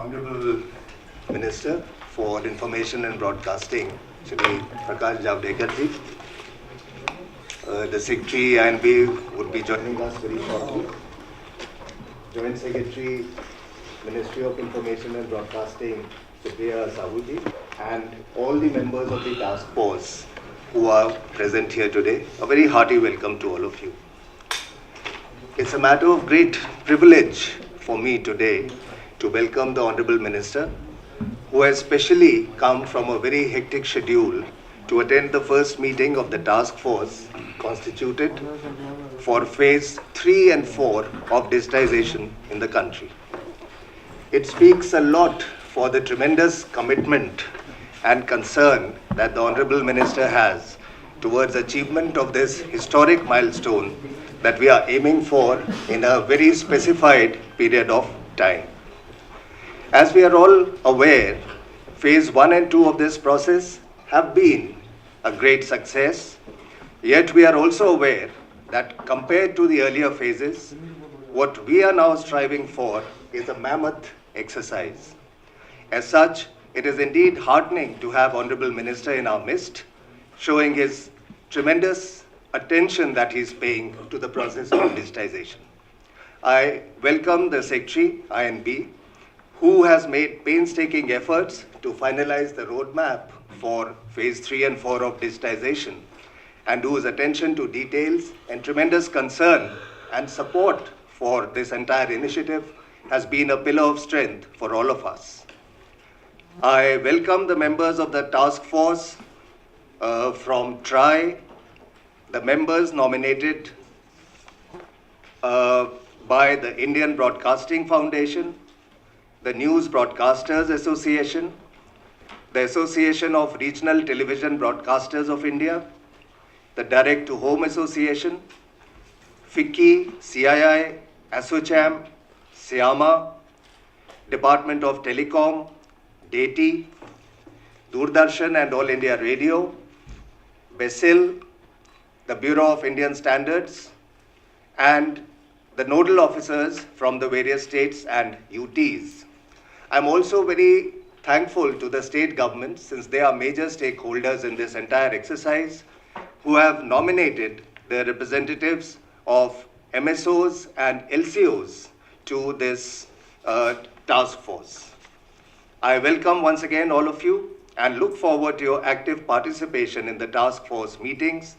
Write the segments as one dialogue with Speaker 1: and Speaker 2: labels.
Speaker 1: Honorable Minister for Information and Broadcasting, Shri Prakash Javadekar ji. The Secretary INB would be joining us very shortly. Joint Secretary, Ministry of Information and Broadcasting, Supriya Sahu ji, and all the members of the task force who are present here today. A very hearty welcome to all of you. It's a matter of great privilege for me today to welcome the Honorable Minister, who has specially come from a very hectic schedule to attend the first meeting of the task force constituted for phase 3 and 4 of digitization in the country. It speaks a lot for the tremendous commitment and concern that the Honorable Minister has towards achievement of this historic milestone that we are aiming for in a very specified period of time. As we are all aware, phase 1 and 2 of this process have been a great success, yet we are also aware that compared to the earlier phases, what we are now striving for is a mammoth exercise. As such, it is indeed heartening to have Honorable Minister in our midst, showing his tremendous attention that he is paying to the process of digitization. I welcome the Secretary, INB, who has made painstaking efforts to finalize the roadmap for phase 3 and 4 of digitization, and whose attention to details and tremendous concern and support for this entire initiative has been a pillar of strength for all of us. I welcome the members of the task force from TRI, the members nominated by the Indian Broadcasting Foundation, the News Broadcasters Association, the Association of Regional Television Broadcasters of India, the Direct to Home Association, FICCI, CII, ASSOCHAM, SIAMA, Department of Telecom, DATI, Doordarshan and All India Radio, BESIL, the Bureau of Indian Standards, and the nodal officers from the various states and UTs. I'm also very thankful to the state governments, since they are major stakeholders in this entire exercise, who have nominated the representatives of MSOs and LCOs to this task force. I welcome once again all of you and look forward to your active participation in the task force meetings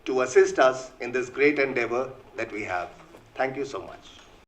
Speaker 1: to assist us in this great endeavor that we have. Thank you so much.